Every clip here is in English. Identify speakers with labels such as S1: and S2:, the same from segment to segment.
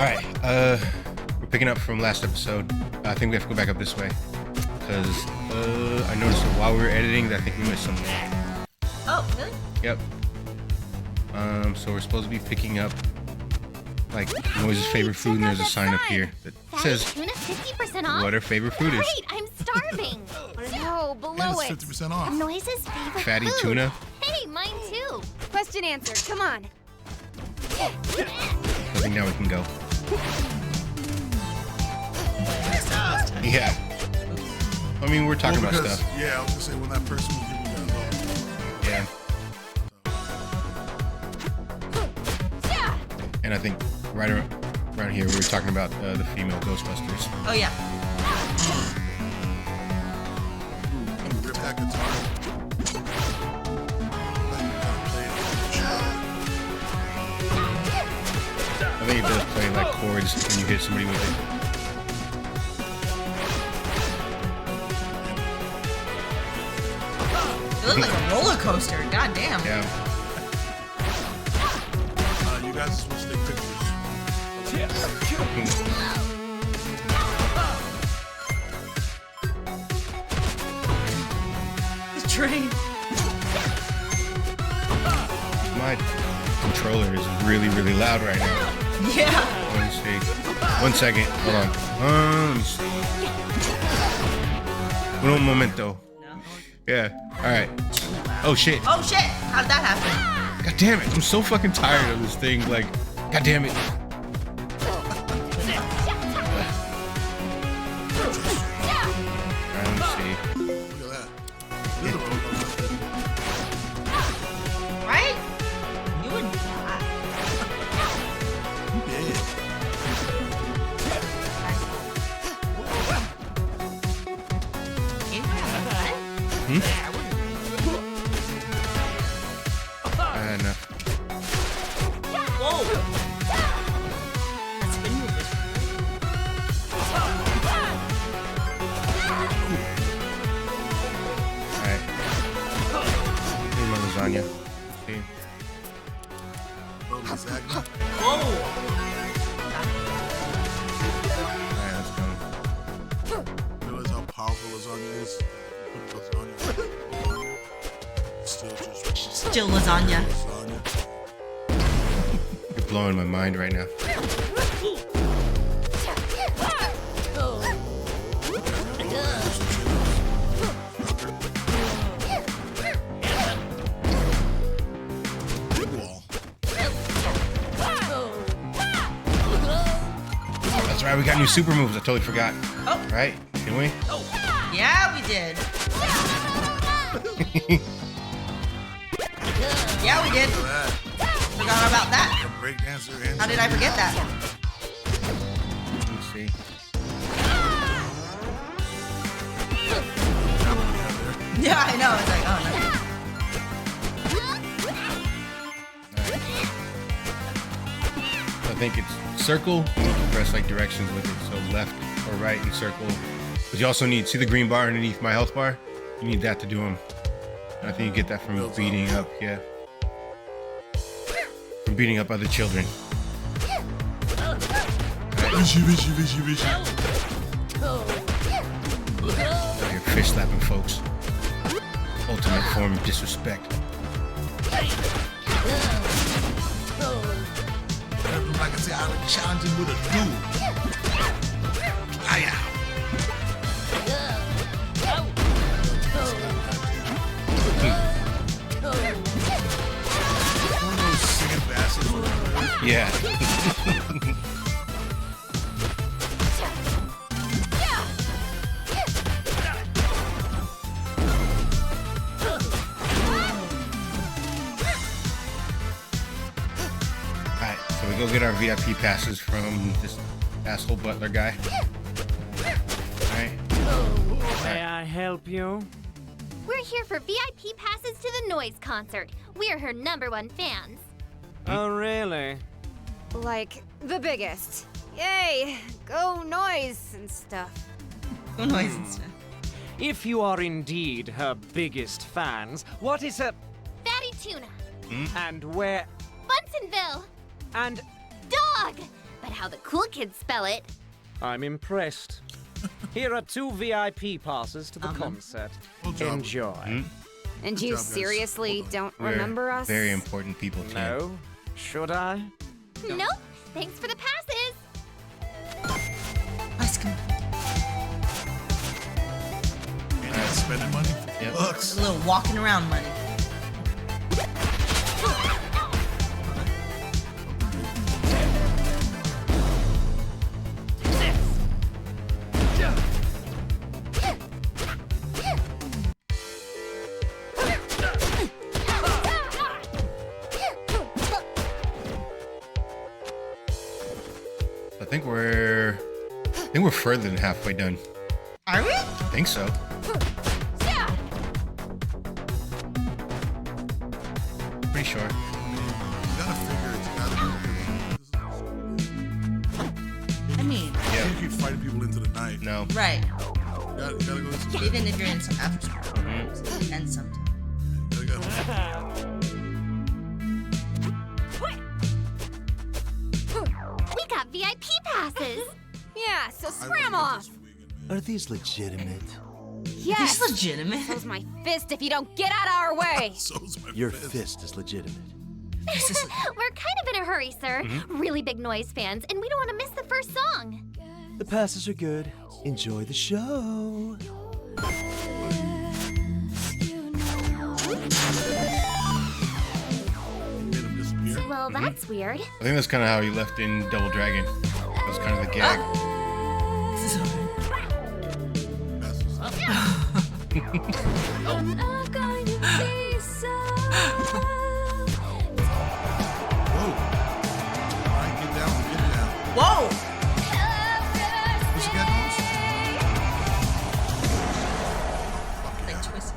S1: Alright, we're picking up from last episode. I think we have to go back up this way. Because, I noticed that while we were editing that I think we missed something.
S2: Oh, really?
S1: Yep. So we're supposed to be picking up, like, Noise's favorite food, and there's a sign up here that says
S3: tuna 50% off?
S1: what her favorite food is.
S3: Great, I'm starving. No, below
S4: And it's 50% off.
S3: Noise's favorite
S1: Fatty
S3: food.
S1: tuna.
S3: Hey, mine too.
S5: Question answered. Come on.
S1: I think now we can go. Yeah. I mean, we're talking about stuff.
S4: Yeah, I was gonna say when that person was giving you that
S1: Yeah. And I think right around here we were talking about the female Ghostbusters.
S2: Oh, yeah.
S4: rip that guitar.
S1: I think it does play like chords when you hit somebody with it.
S2: It looked like a roller coaster. God damn.
S1: Yeah.
S4: You guys are supposed to take pictures.
S2: The train.
S1: My controller is really, really loud right now.
S2: Yeah.
S1: Let me see. 1 second. Hold on. Let me see. Un momento.
S2: No.
S1: Yeah. All right. Oh shit.
S2: Oh, shit. How did that happen?
S1: God damn it. I'm so fucking tired of this thing. Like, god damn it. Alright, let me see.
S4: Look at that. This is a roller coaster.
S2: Right? You would die.
S4: Yeah.
S1: Enough.
S2: Whoa. That spin move was
S1: Alright. Here's my lasagna. See?
S4: Oh, lasagna.
S2: Whoa.
S1: Alright, let's go.
S4: You realize how powerful lasagna is? Put lasagna.
S2: Still lasagna.
S4: Lasagna.
S1: You're blowing my mind right now.
S4: Big wall.
S1: That's right, we got new super moves. I totally forgot.
S2: Oh.
S1: Right? Can we?
S2: Yeah, we did. Yeah, we did.
S4: Look at that.
S2: Forgot about that.
S4: A breakdancer and
S2: How did I forget that?
S1: Let's see.
S2: Yeah, I know. It's like, oh no.
S1: I think it's circle. You can press like directions with it. So left or right and circle. But you also need, see the green bar underneath my health bar? You need that to do them. And I think you get that from beating up, yeah. From beating up other children.
S4: Vishy, vishy, vishy, vishy.
S1: You're fish slapping folks. Ultimate form of disrespect.
S4: Like I said, I would challenge him with a duel. Fly out. One of those singing bastards.
S1: Yeah. Alright, so we go get our VIP passes from this asshole butler guy. Alright.
S6: May I help you?
S3: We're here for VIP passes to the Noise concert. We're her #1 fans.
S6: Oh, really?
S5: Like, the biggest. Yay! Go Noise and stuff.
S2: Go noise and stuff.
S6: If you are indeed her biggest fans, what is her...
S3: Fatty tuna.
S6: And where...
S3: Bunsonville.
S6: And...
S3: Dog. but how the cool kids spell it.
S6: I'm impressed. Here are 2 VIP passes to the concert.
S4: Good job.
S6: Enjoy.
S5: And
S4: Good
S5: you
S4: job, guys.
S5: seriously
S4: Well
S5: don't
S1: We're
S5: remember us?
S1: very important people, Tim.
S6: No? Should I?
S3: Nope. Thanks for the passes.
S2: Ice cream.
S4: And that's spending money.
S1: Yep.
S4: Bucks.
S2: A little walking around money.
S1: I think we're further than halfway done.
S2: Are we?
S1: I think so. Pretty sure.
S4: You gotta figure it's gotta be.
S2: I mean,
S4: You can't keep fighting people into the night.
S1: No.
S2: right.
S4: You gotta go to some
S2: Even if you're in some after school and something.
S4: You gotta
S3: We got VIP passes.
S5: Yeah, so
S4: I
S5: scram
S4: wanna
S5: off.
S4: get this weekend, man.
S7: Are these legitimate?
S5: Yes.
S2: This legitimate.
S5: So's my fist if you don't get out of our way.
S4: So's my
S7: Your
S4: fist.
S7: fist is legitimate.
S3: We're kind of in a hurry, sir. Really big Noise fans, and we don't want to miss the first song.
S7: The passes are good. Enjoy the show.
S4: Made him disappear.
S3: Well, that's weird.
S1: I think that's kind of how he left in Double Dragon. That was kind of the gag.
S4: Whoa. Alright, get down.
S2: Whoa!
S4: What's he got nose? Fuck
S2: Like
S4: yeah.
S2: twists.
S4: I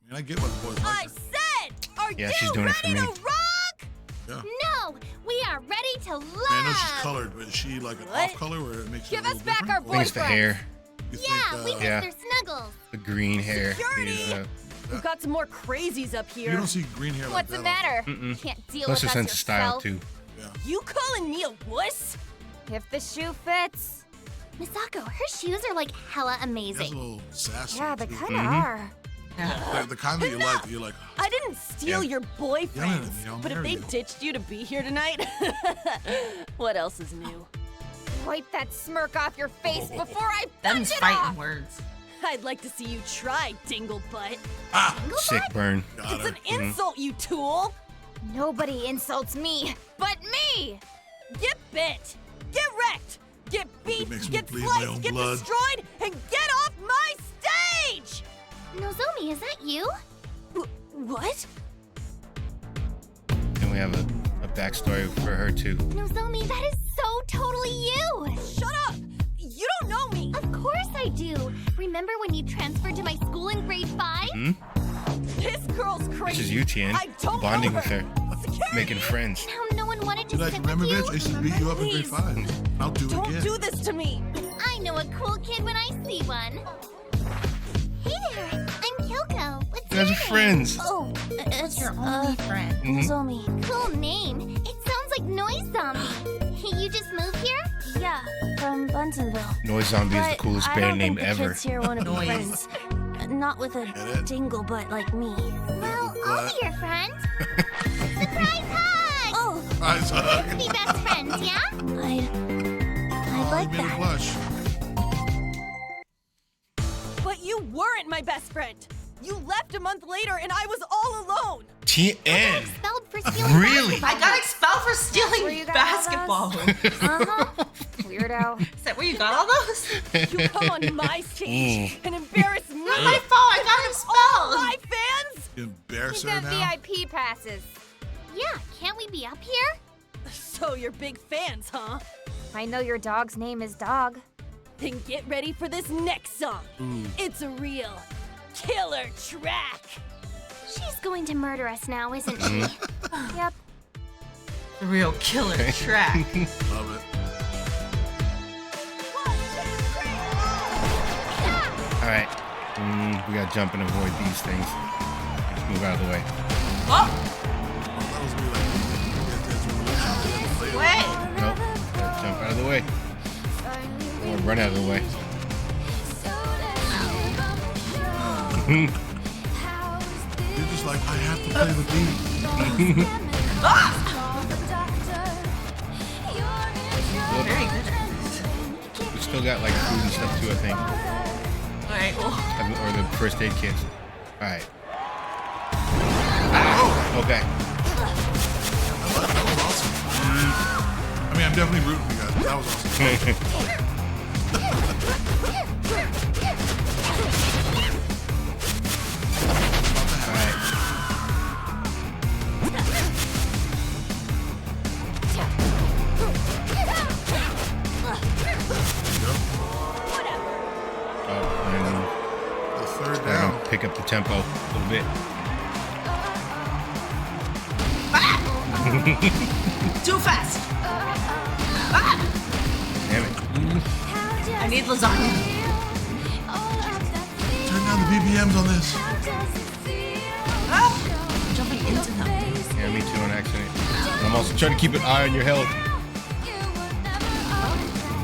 S4: mean, I get what the boys like.
S2: said, are
S1: Yeah, she's doing it for me.
S2: rock?
S4: Yeah.
S3: No, we are ready to love.
S4: Man, I know she's colored, but is she like an off color where it makes
S5: Give
S4: it a
S5: us
S4: little
S5: back
S4: different?
S5: our
S1: I think it's the hair,
S4: You
S3: Yeah, we
S4: think,
S3: miss
S1: yeah.
S3: their snuggles.
S1: the green hair.
S2: Security!
S1: Is,
S8: We've got some more crazies up
S4: you
S8: here.
S4: don't see green hair
S5: What's
S4: like
S5: the
S4: that.
S5: matter?
S3: Can't deal
S1: plus
S3: with
S1: a
S3: us
S1: sense of style
S3: yourself.
S1: too.
S8: You calling me a wuss?
S5: If the shoe fits.
S3: Misako, her shoes are like hella
S4: He has a
S3: amazing.
S4: little sassy.
S5: Yeah, they
S4: too.
S5: kind of are.
S4: Like, the kind that you like, that you're like,
S8: I didn't steal
S1: Yeah.
S8: your boyfriends,
S4: I'll
S8: but if
S4: marry
S8: they
S4: you.
S8: ditched you to be here tonight, what else is new?
S5: Wipe that smirk off your face before I
S2: Them's
S5: punch it
S2: fighting
S5: off.
S2: words.
S8: I'd like to see you try, Dinglebutt.
S1: Sick burn.
S4: got
S8: It's
S4: her.
S8: an insult, you tool!
S5: Nobody insults me but me.
S8: Get bit! Get wrecked! Get beat!
S4: makes me
S8: Get
S4: bleed my own
S8: sliced! Get
S4: blood.
S8: destroyed! And get off my stage!
S3: Nozomi, is that you?
S8: What?
S1: And we have a backstory for her too.
S3: Nozomi, that is so totally you.
S8: Shut up! You don't know me!
S3: Of course I do. Remember when you transferred to my school in grade 5?
S8: This girl's crazy!
S1: This is you, Tien.
S8: I don't
S1: Bonding
S8: know
S1: with her.
S8: Security!
S1: Making friends.
S3: How no one wanted to
S4: You're like,
S3: sit
S4: remember,
S3: with you?
S4: bitch? I used to beat you up in grade
S8: Please.
S4: 5. I'll do it
S8: Don't
S4: again.
S8: do this to me!
S3: I know a cool kid when I see one. Hey there, I'm Kyoko. What's
S1: You guys
S3: your
S1: are
S3: name?
S1: friends.
S3: Oh, it's
S2: Your only friend.
S3: Nozomi. Cool name. It sounds like Noise Zombie. You just moved here?
S9: Yeah, from Bunsenville.
S1: Noise Zombie is the
S9: But
S1: coolest
S9: I
S1: band
S9: don't
S1: name
S9: think the
S1: ever.
S9: kids here want to be
S2: Noise.
S9: friends. Not with a
S4: it?
S9: dingle butt like me.
S3: Well, I'll be your friend. Surprise hug!
S9: Oh,
S4: Eyes hug.
S3: Let's be best friends, yeah?
S9: I'd like
S4: Made me
S9: that.
S4: blush.
S8: But you weren't my best friend! You left a month later and I was all alone!
S1: Tien.
S3: Expelled for stealing
S1: Really?
S2: I got expelled for
S5: where
S2: stealing
S5: you got all
S2: basketball
S5: those?
S2: hoops.
S5: Uh-huh. Weirdo.
S2: Is that where you got all those?
S8: You come on my stage and embarrass me!
S2: Not my fault. I got expelled.
S8: My fans!
S4: You embarrass
S5: He's
S4: her
S5: got
S4: now?
S5: VIP passes.
S3: Yeah, can't we be up here?
S8: So you're big fans, huh?
S5: I know your dog's name is Dog.
S8: Then get ready for this next song. It's a real killer track.
S3: She's going to murder us now, isn't she?
S5: Yep.
S2: The real killer track.
S4: Love it.
S1: All right. We gotta jump and avoid these things. Just move out of the way.
S2: Oh,
S4: That was me like, get this revolution.
S1: run out of the way.
S4: You're just like, I have to play the beat.
S2: Very good at this.
S1: We still got like food and stuff too, I think.
S2: Alright, well.
S1: Or the first aid kits. Alright. Ah, okay.
S4: That was awesome. I mean, I'm definitely rooting for you guys. That was awesome.
S1: Pick up the tempo a little bit.
S2: Too fast.
S1: Damn it.
S2: I need lasagna.
S4: Turn down the BBMs on this.
S2: I'm jumping into them.
S1: Yeah, me too on accident. I'm also trying to keep an eye on your health.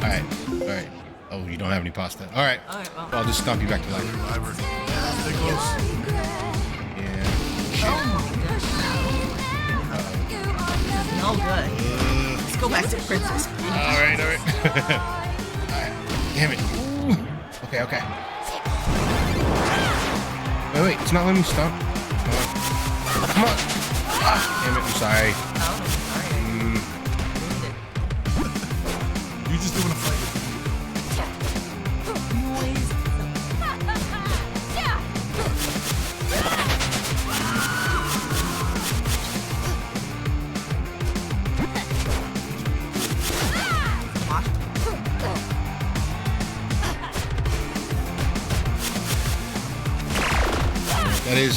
S1: Alright. Oh, you don't have any pasta. Alright.
S2: Alright, well.
S1: I'll just stomp you back to life.
S4: Stay close.
S1: Yeah.
S2: No good. Let's go back to Princess.
S1: Alright. Alright. Damn it. Ooh. Okay. Wait, it's not letting me stomp. Come on. Ah, damn it, I'm sorry.
S4: You just doing a fight.
S1: That is.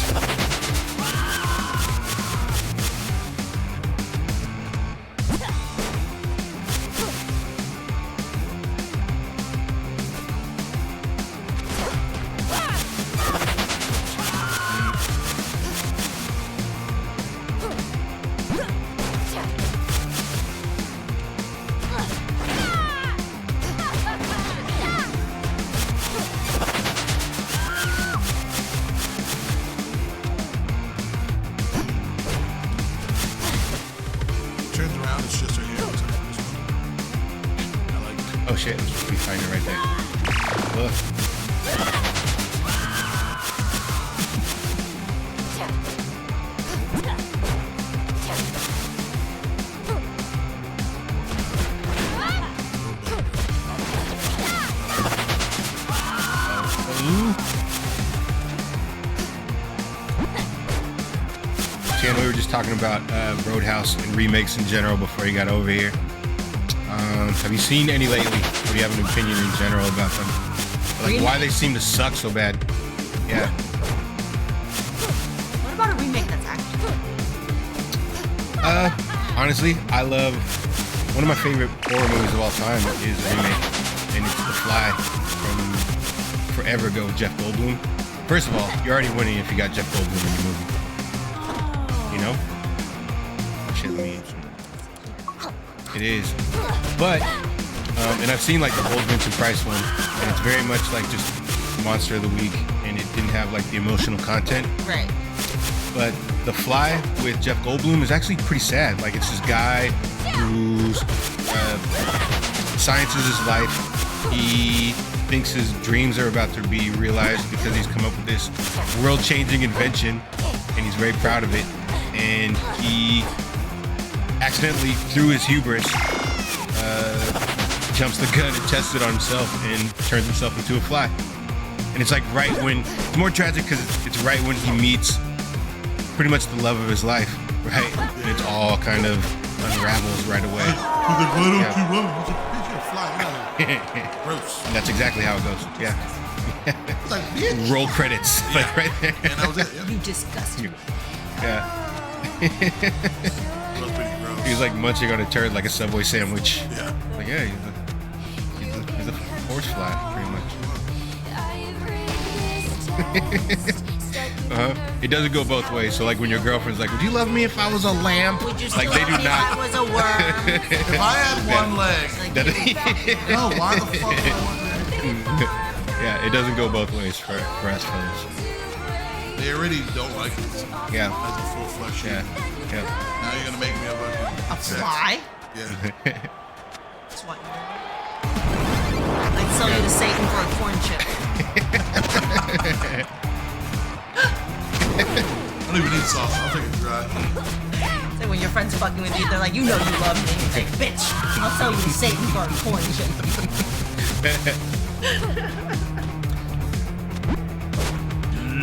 S4: Turns around, it's just her hair. It's like this one. I like it.
S1: Oh shit, we find it right there. Ugh. We were just talking about Roadhouse and remakes in general before you got over here. Have you seen any lately? Or do you have an opinion in general about them? Like why they seem to suck so bad? Yeah.
S2: What about a remake that's actually?
S1: Honestly, I love one of my favorite horror movies of all time is a remake, and it's The Fly from forever ago with Jeff Goldblum. First of all, you're already winning if you got Jeff Goldblum in your movie. You know? Oh, shit, let me. It is. But, and I've seen like the old Vincent Price one, and it's very much like just Monster of the Week, and it didn't have like the emotional content.
S2: Right.
S1: But The Fly with Jeff Goldblum is actually pretty sad. Like, it's this guy whose science is his life. He thinks his dreams are about to be realized because he's come up with this world-changing invention, and he's very proud of it. And he accidentally, through his hubris, jumps the gun and tests it on himself and turns himself into a fly. And it's like right when, it's more tragic because it's right when he meets pretty much the love of his life, right? And it's all kind of unravels right away.
S4: He's like, why don't you run? He's like, bitch, you're flying out. Gross.
S1: And that's exactly how it goes, yeah.
S4: It's like, bitch.
S1: Roll credits, like right there.
S4: And that was it. Yeah.
S2: You disgust me.
S1: Yeah.
S4: That was pretty gross.
S1: He's like munching on a turd like a Subway sandwich.
S4: Yeah.
S1: Like, yeah, he's a horse fly, pretty much. It doesn't go both ways. So like when your girlfriend's like, "Would you love me if I was a lamb?"
S2: Would you
S1: Like
S2: still
S1: they
S2: love
S1: do
S2: me if I
S1: not.
S2: was a worm?
S4: If I had one leg, no, why the fuck would I want that?
S1: Yeah, it doesn't go both ways for us fellas.
S4: They already don't like it
S1: Yeah,
S4: as a full-fledged
S1: yeah,
S4: sheep.
S1: yeah.
S4: Now you're gonna make me a
S2: A
S4: fucking
S2: fly?
S4: Yeah.
S2: That's what. I'd sell you to Satan for a corn chip.
S4: I don't even need sauce. I'll take it dry.
S2: So when your friends fucking with you, they're like, you know you love me. You say, bitch, I'll sell you to Satan for a corn chip.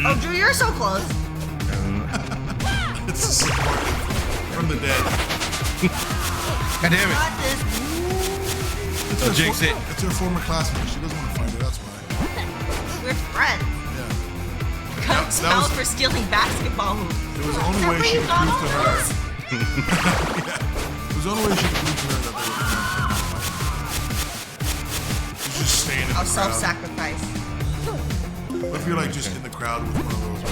S2: Oh, Drew, you're so close.
S4: It's a support from the dead.
S1: God damn it!
S2: Got this.
S4: It's
S1: Don't jinx it.
S4: It's her former classmate. She doesn't want to find it. That's why.
S2: We're friends.
S4: Yeah.
S2: Got
S4: that
S2: expelled
S4: was-
S2: for stealing basketball hoops.
S4: It was the only way she could prove to her. It was the only way she could prove to her that they were. She's just staying in the
S2: I'll
S4: crowd.
S2: self-sacrifice.
S4: What if you're like just in the crowd with one of those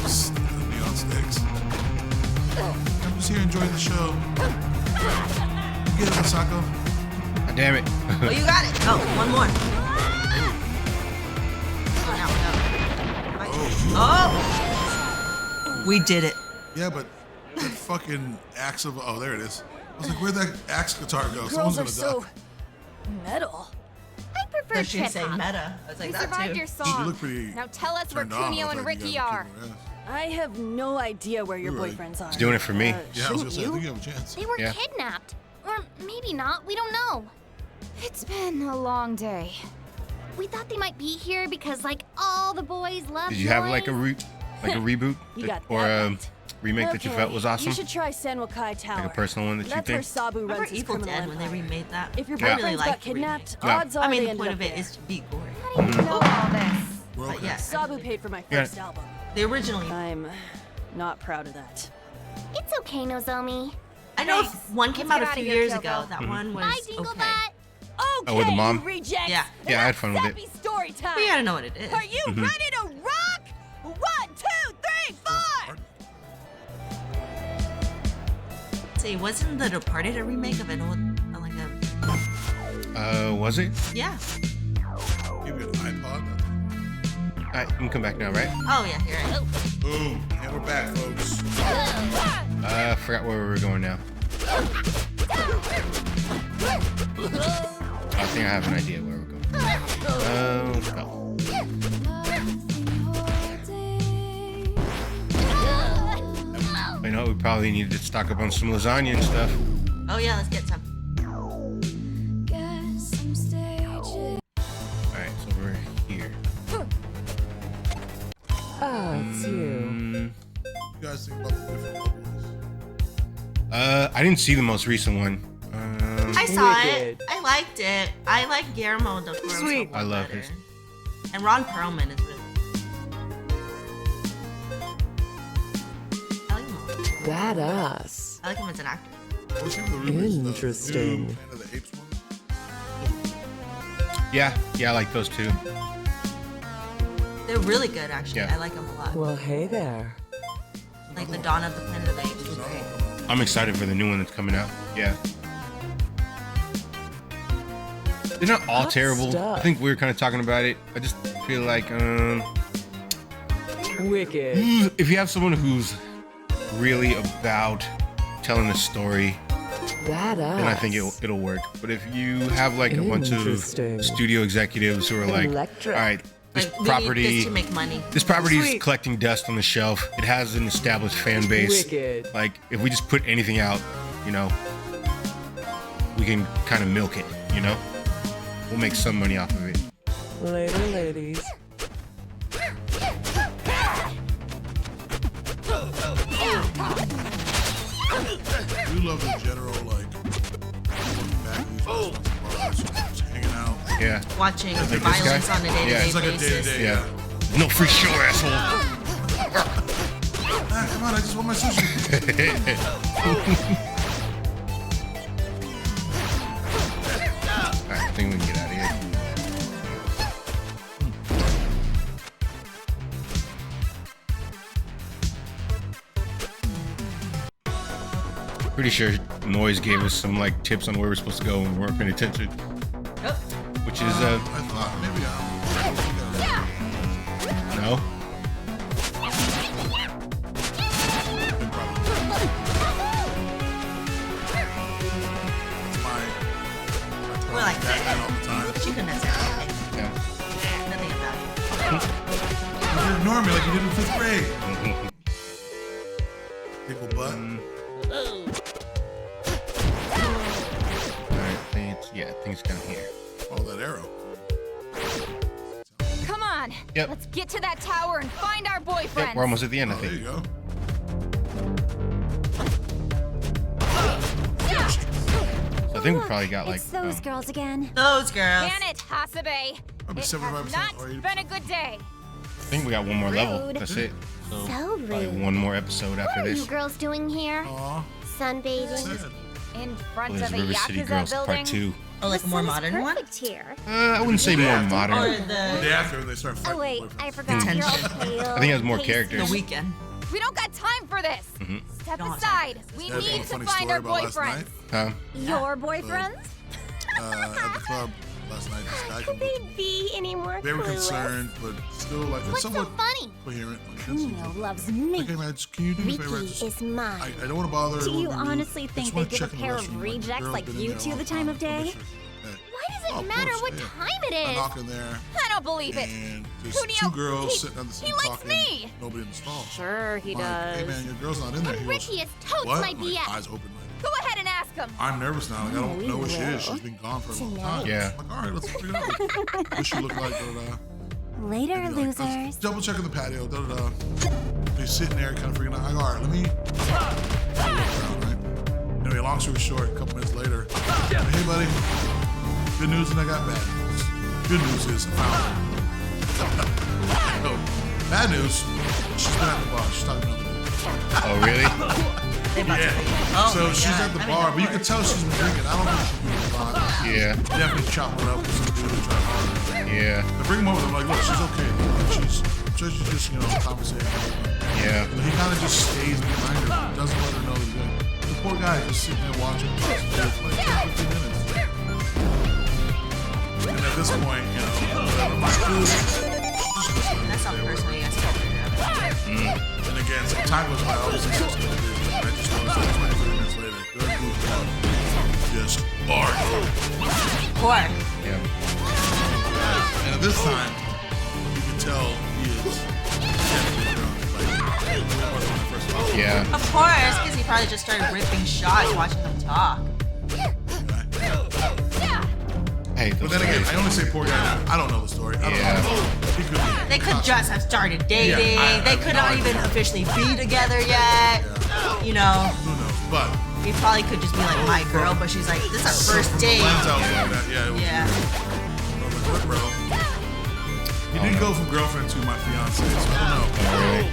S4: just neon sticks? I'm just here enjoying the show. You get it, Masako?
S1: God damn it!
S2: Oh, you got it. Oh, one more. Oh! We did it.
S4: Yeah, but that fucking axe of there it is. I was like, where'd that axe guitar go?
S8: Girls
S4: Someone's
S8: are
S4: gonna
S8: so
S4: die.
S8: metal.
S3: I prefer
S2: I should
S3: hip
S2: say
S3: hop.
S2: meta. I was like,
S5: We
S2: that
S5: survived
S2: too.
S5: your
S4: You
S5: song.
S4: look pretty.
S5: Now tell us where
S4: turned on. I
S5: Kunio
S4: was
S5: and
S4: like, you
S5: Ricky
S4: gotta
S5: are.
S4: kick her ass.
S8: I have no idea where your
S4: You're right.
S8: boyfriends are.
S1: He's doing it for me.
S4: Yeah, I was gonna
S8: shouldn't
S4: say, I
S8: you?
S4: think you have a chance.
S3: They were
S1: Yeah.
S3: kidnapped. Or maybe not. We don't know.
S5: It's been a long day.
S3: We thought they might be here because, like, all the boys love
S1: Did you have like a
S3: noise.
S1: reboot
S8: You got
S1: or
S8: that
S1: a
S8: right.
S1: remake that you felt was awesome?
S8: You should try Sanwakai Tower.
S1: Like a personal one that you
S8: That's where
S1: think?
S8: Sabu
S2: Remember
S8: runs his
S2: Evil
S8: criminal
S2: Dead when they
S8: empire.
S2: remade that?
S8: If your
S1: Yeah.
S2: I
S8: boyfriends
S2: really
S8: got
S2: liked the remake.
S8: kidnapped,
S1: Yeah.
S8: odds are
S2: I mean,
S8: they
S2: the
S8: ended
S2: point
S8: up
S2: of it
S8: there.
S2: is to be gory.
S5: How do you know all this?
S4: We're
S2: But
S4: okay.
S2: yeah,
S8: Sabu paid for my
S1: Yeah.
S8: first album.
S2: they originally.
S8: I'm not proud of that.
S3: It's okay, Nozomi.
S2: I know
S5: Thanks.
S2: one came
S5: Let's
S2: out a
S5: get
S2: few
S5: outta here,
S2: years
S5: Kyoko.
S2: ago. That one was
S3: Bye, Dinglebot.
S2: okay.
S8: Okay,
S1: Oh, with the mom?
S8: you rejects.
S2: Yeah.
S1: Yeah, I had fun with it.
S8: Happy story time.
S2: But you gotta know what it is.
S8: Are you ready to rock? 1, 2, 3, 4.
S2: See, wasn't The Departed a remake of an old, like a?
S1: Was it?
S2: Yeah.
S4: Give you an iPod.
S1: Alright, you can come back now, right?
S2: Oh yeah, you're right.
S4: Boom. And we're back, folks.
S1: I forgot where we were going now. I think I have an idea where we're going. Let's go. I know we probably need to stock up on some lasagna and stuff.
S2: Oh yeah, let's get some.
S1: Alright, so we're here.
S4: You guys think about the different levels?
S1: I didn't see the most recent one.
S2: I saw it. I liked it. I like Guillermo del Toro's
S6: Sweet.
S2: one
S1: I love
S2: better.
S1: his.
S2: And Ron Perlman is really. I like him.
S10: Badass.
S2: I like him as an actor.
S4: What's your rumors?
S10: Interesting.
S4: Planet of the Apes one?
S1: Yeah, I like those two.
S2: They're really good, actually.
S1: Yeah.
S2: I like them a lot.
S10: Well, hey there.
S2: Like the Dawn of the Planet of the Apes was great.
S1: I'm excited for the new one that's coming out. Yeah. They're not all
S10: Hot
S1: terrible.
S10: stuff.
S1: I think we were kind of talking about it. I just feel like
S10: Wicked.
S1: if you have someone who's really about telling a story,
S10: Badass.
S1: then I think it'll work. But if you have like a bunch of
S10: Interesting.
S1: studio executives who are like,
S10: Electric.
S1: all right, this
S2: Like, we need
S1: property,
S2: this to make money.
S1: this property is
S10: Sweet.
S1: collecting dust on the shelf. It has an established fan base.
S10: Wicked.
S1: Like if we just put anything out, you know, we can kind of milk it. You know, we'll make some money off of it.
S10: Later, ladies.
S4: You love the general, like, looking back at these bars, just hanging out.
S1: Yeah.
S2: Watching the
S1: this
S2: violence
S1: guy?
S2: on a day-to-day
S1: Yeah.
S4: It's like a
S2: basis.
S4: day-to-day.
S1: Yeah. No free show, asshole.
S4: Ah, come on, I just want my sushi.
S1: Alright, I think we can get out of here. Pretty sure Noise gave us some like tips on where we're supposed to go when we weren't paying attention.
S2: Yep.
S1: Which is
S4: I thought maybe
S1: no.
S2: We're like
S4: Batman all the time.
S2: she couldn't have said anything.
S1: Yeah.
S2: Nothing about it.
S4: You ignore me like you did in 5th grade. Pickle butt.
S1: Alright, yeah, things down here.
S4: Oh, that arrow.
S5: Come on.
S1: Yep.
S5: Let's get to that tower and find our boyfriends.
S1: Yep, we're almost at the end, I
S4: Oh, there
S1: think.
S4: you go.
S1: So I think we probably got like
S9: It's those girls again.
S2: Those girls.
S5: Can it, Hasabe?
S4: Probably
S5: It
S4: 75%
S5: has not
S4: or 80%.
S5: been a good day.
S1: I think we got one more level.
S9: Rude.
S1: That's it. So
S3: So
S1: probably
S3: rude.
S1: one more episode
S3: What
S1: after
S3: are you
S1: this.
S3: girls doing here?
S4: Aw,
S3: Sunbathing?
S4: sad.
S5: In front
S1: Well,
S5: of
S1: there's
S5: a
S1: River City
S5: Yakuza
S1: Girls
S5: building.
S1: Part 2.
S2: Oh, like a more
S9: Sun is
S2: modern one?
S9: perfect here.
S1: I wouldn't say more
S2: Or
S1: modern.
S4: The
S2: the
S4: day after they start fighting.
S9: Oh wait,
S4: boyfriends.
S9: I forgot. You're all pale.
S1: I think it has more
S9: pasty.
S1: characters.
S2: the weekend.
S5: We don't got time for this. Step
S2: Don't have
S5: aside.
S2: time.
S5: We
S4: Dad told
S5: need
S4: a
S5: to
S4: funny
S5: find
S4: story
S5: our
S4: about last
S5: boyfriends.
S4: night.
S1: Huh?
S9: Your boyfriends?
S4: At the club last night, this guy
S9: Could they be any more
S4: very
S9: clueless?
S4: concerned, but still like it's
S3: What's so
S4: somewhat
S3: funny?
S4: coherent. Like,
S9: Kumino loves me.
S4: okay, man, just, can you do me a favor?
S9: Ricky
S4: Just,
S9: is mine.
S4: I don't want to bother.
S9: Do you
S4: I don't wanna be rude.
S9: honestly
S4: I
S9: think
S4: just
S9: they
S4: wanna
S9: give a
S4: check in the
S9: pair of
S4: restroom.
S9: rejects
S4: girl's
S9: like
S4: been in
S9: you
S4: there
S9: two
S4: all
S9: the time of
S4: I'll make
S9: day?
S4: sure that-
S3: Why does
S4: Oh,
S3: it
S4: of
S3: matter
S4: course,
S3: what
S4: yeah.
S3: time it
S4: I
S3: is?
S4: knock in there,
S5: I don't believe it.
S4: and there's
S5: Kunio,
S4: two girls
S5: he-
S4: sitting on the
S5: he
S4: same
S5: likes
S4: talking.
S5: me.
S4: Nobody in the stall.
S5: Sure he
S4: I'm like,
S5: does.
S4: hey man, your girl's not in there. He goes,
S3: Ricky is totes
S4: what?
S3: my
S4: I'm like,
S3: BS.
S4: eyes open. Like,
S5: Go ahead and ask him.
S4: I'm nervous now. Like, I don't
S9: we
S4: know what she
S9: will.
S4: is. She's been gone for a long time.
S1: Yeah.
S4: I'm like, all right, let's figure it out. What she look like? Da, da, da.
S9: Later,
S4: Maybe like,
S9: losers.
S4: let's double checking the patio. Da, da, da. He's sitting there, kind of freaking out. I go, all right, let me look around, right? Anyway, long story short, a couple minutes later, hey buddy, good news and I got bad news. Good news is I found her. So, bad news, she's been at the bar. She's talking to another dude.
S1: Oh, really?
S2: They about
S4: Yeah.
S2: to oh
S4: So
S2: my
S4: she's
S2: God.
S4: at the
S2: I mean,
S4: bar,
S2: of
S4: but you can
S2: course.
S4: tell she's been drinking. I don't think she's been a lot.
S1: Yeah.
S4: Definitely chopping it up with some dude and trying to harm her.
S1: Yeah.
S4: I bring him over. I'm like, look, she's okay. She's just conversating.
S1: Yeah.
S4: But he kind of just stays behind her. Doesn't let her know he's good. The poor guy is just sitting there watching for like 10, 15 minutes. And at this point, you know, whatever, my food.
S2: That's not personally. I still figure it out.
S4: And again, so time goes by. Obviously, she's going to do it. I just noticed like 20, 30 minutes later, good group club, just bark.
S2: Poor.
S1: Yeah.
S4: And at this time, you can tell he is definitely drunk. Like, when I first saw him.
S1: Yeah.
S2: Of course, because he probably just started ripping shots watching them talk.
S1: Hey,
S4: But then again, I only say poor guy. I don't know the story. I don't
S1: Yeah.
S4: know. He could be.
S2: They could just have started dating.
S4: Yeah, I
S2: they
S4: have
S2: could
S4: no
S2: not
S4: idea.
S2: even officially be together yet. You know,
S4: Who knows? But
S2: he probably could just be like my girl, but she's like, this is our first date.
S4: lens out like that. Yeah. It was
S2: Yeah.
S4: weird. I was like, what, bro? He didn't go from girlfriend to my fiance, so I don't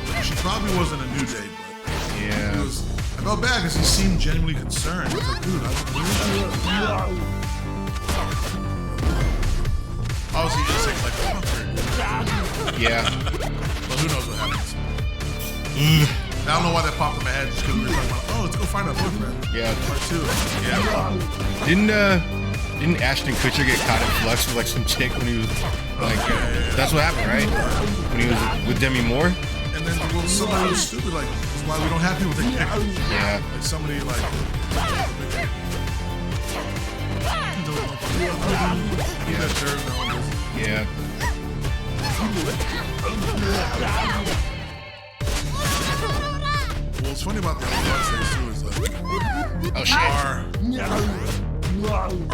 S4: know. She probably wasn't a new date, but it
S1: Yeah.
S4: was. I felt bad because he seemed genuinely concerned. I was like, dude, obviously, just saying like, fuck her.
S1: Yeah.
S4: But who knows what happens. I don't know why that popped in my head just because we were talking about, oh, let's go find our boyfriend.
S1: Yeah.
S4: Part 2. Yeah.
S1: Didn't Ashton Kutcher get caught in flux with like some chick when he was like that's what happened, right? When he was with Demi Moore?
S4: And then well, somebody was stupid, like, that's why we don't have people take pictures.
S1: Yeah.
S4: Like somebody like He that nerve knowing this.
S1: Yeah.
S4: Well, what's funny about the other days too is like
S1: Oh shit.
S4: our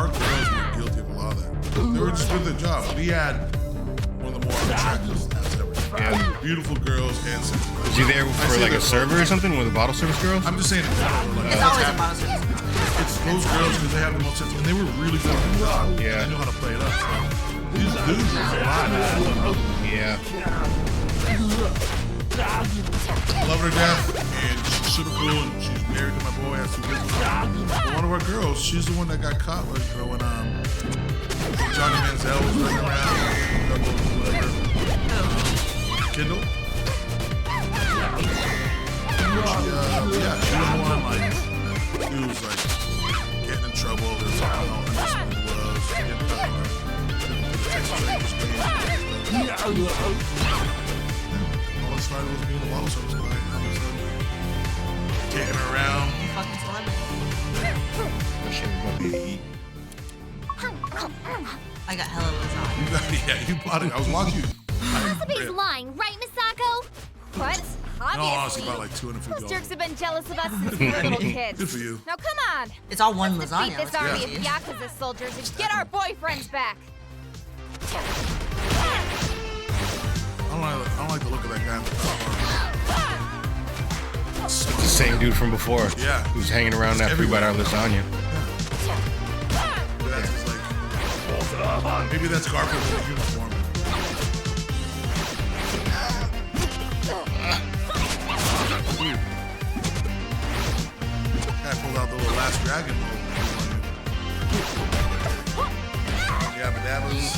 S4: girls were guilty of a lot of that. They were just doing their job. We had one of the more attractive staffs ever.
S1: Yeah.
S4: Beautiful girls and sexy girls.
S1: Was he there for like a server or something? One of the bottle service girls?
S4: I'm just saying it's like,
S2: It's always a bottle service.
S4: it's those girls because they have the most sense, and they were really good at their job.
S1: Yeah.
S4: They knew how to play it up. So these dudes were fine.
S1: Yeah.
S4: I love her to death, and she's super cool, and she's married to my boy, has 2 kids. But one of our girls, she's the one that got caught like when Johnny Manziel was running around, whatever. Kendall. She was the one like, dude, All it started was being a bottle service guy. All of a sudden, taking her around.
S2: Fucking celebrity.
S1: That shit was gonna be to eat.
S2: I got hella lasagna.
S4: Yeah, you bought it. I was watching you.
S3: Hasabe's lying, right, Misako?
S5: What?
S4: No, honestly,
S5: Obviously.
S4: about like $250.
S5: Those jerks have been jealous of us since we were little kids.
S4: Good for you.
S5: Now come on.
S2: It's all one
S5: Let's
S2: lasagna.
S5: defeat this
S2: let's
S5: army
S2: be
S5: of
S2: honest.
S5: Yakuza soldiers and get our boyfriends back.
S4: I don't like the look of that guy.
S1: It's the same dude from before.
S4: Yeah.
S1: Who's hanging around after we bought our lasagna.
S4: But that's just like, maybe that's Garfield in a uniform. Guy pulled out the little last dragon mode. Yabba dabbas.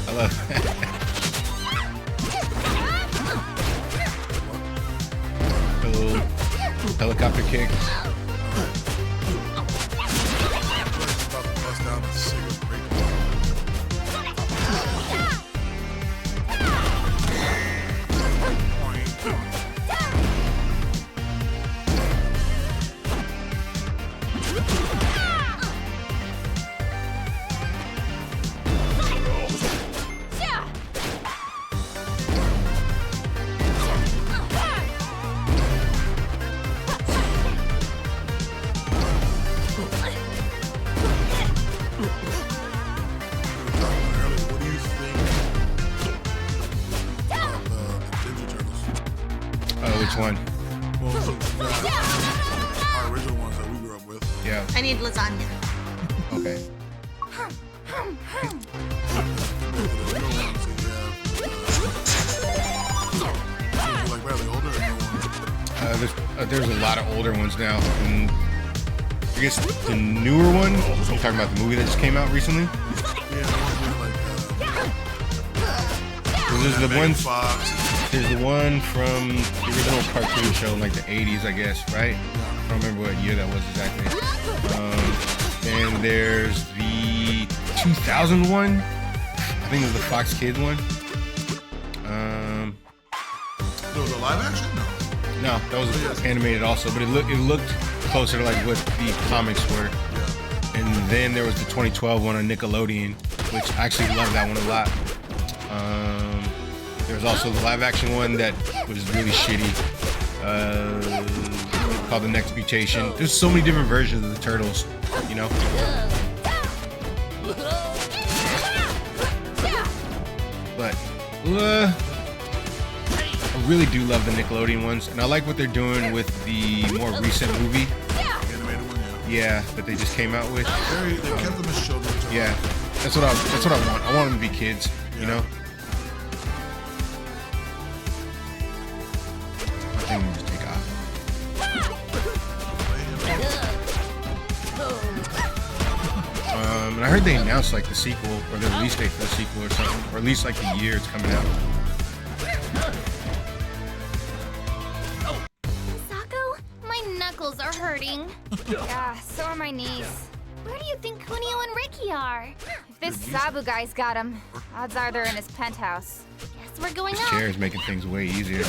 S1: I love that. A little helicopter kick.
S4: What do you think of the Ninja Turtles?
S1: Which one?
S4: Well, our original ones that we grew up with.
S1: Yeah.
S2: I need lasagna.
S1: Okay.
S4: The newer ones that you have. Like barely older or new ones?
S1: There's a lot of older ones now. And I guess the newer one, I'm talking about the movie that just came out recently.
S4: Yeah, the ones with like
S1: There's the
S4: Megan
S1: one.
S4: Fox.
S1: There's the one from the original cartoon show in like the 80s, I guess, right? I don't remember what year that was exactly. And there's the 2000 one. I think it was the Fox Kids one.
S4: There was a live action? No.
S1: No, that was animated also, but it looked closer to like what the comics were. And then there was the 2012 one on Nickelodeon, which I actually love that one a lot. There was also the live action one that was really shitty, called The Next Mutation. There's so many different versions of the Turtles, you know? But, I really do love the Nickelodeon ones, and I like what they're doing with the more recent movie.
S4: Animated one,
S1: Yeah, that they just came out with.
S4: They kept them as children.
S1: Yeah, that's what I want. I want them to be kids, you know? I think we just take off. And I heard they announced like the sequel or the release date for the sequel or something, or at least like the year it's coming out.
S3: Misako, my knuckles are hurting.
S5: Yeah, so are my knees.
S3: Where do you think Kunio and Ricky are?
S5: If this Sabu guy's got him, odds are they're in his penthouse.
S3: Guess we're going
S1: This
S3: up.
S1: chair is making things way easier.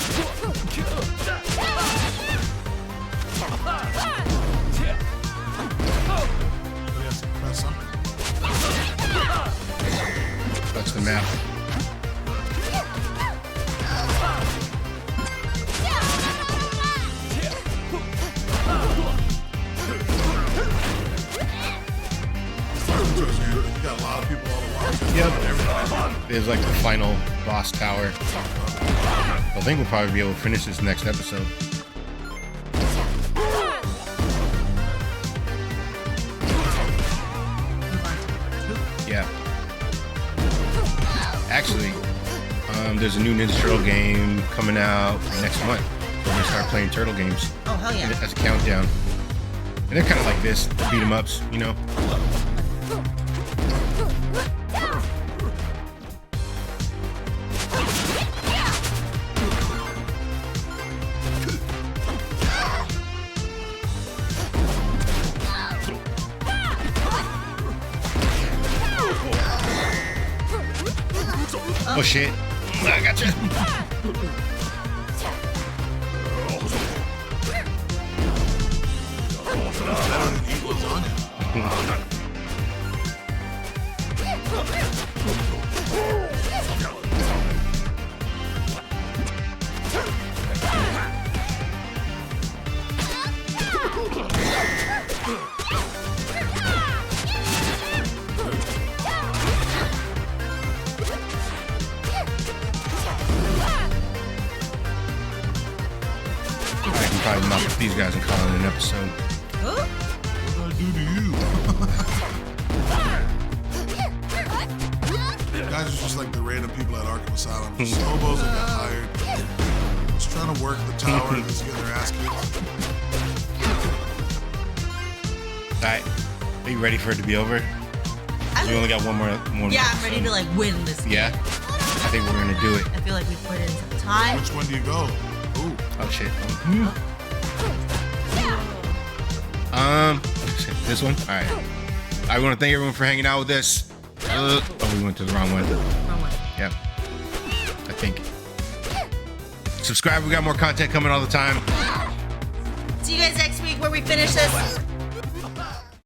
S1: That's the map.
S4: You got a lot of people all at once.
S1: Yep. There's like the final boss tower. I think we'll probably be able to finish this next episode. Yeah. actually. There's a new Ninja Turtle game coming out next month. We're gonna start playing turtle games.
S2: Oh, hell yeah.
S1: As a countdown. And they're kind of like this, beat 'em ups, you know. Oh shit! I gotcha. I can probably knock these guys and call it an episode.
S4: What did I do to you? Guys are just like the random people at Arkham Asylum. Just hobos that got hired. Just trying to work the tower and just get their ass kicked.
S1: Alright, are you ready for it to be over? We only got one more.
S2: Yeah, I'm ready to like win this game.
S1: Yeah? I think we're gonna do it.
S2: I feel like we put in some time.
S4: Which one do you go? Ooh.
S1: Oh shit. This one? Alright. I want to thank everyone for hanging out with us. Oh, we went to the wrong one.
S2: Wrong one.
S1: Yep. I think. Subscribe, we got more content coming all the time.
S2: See you guys next week where we finish this.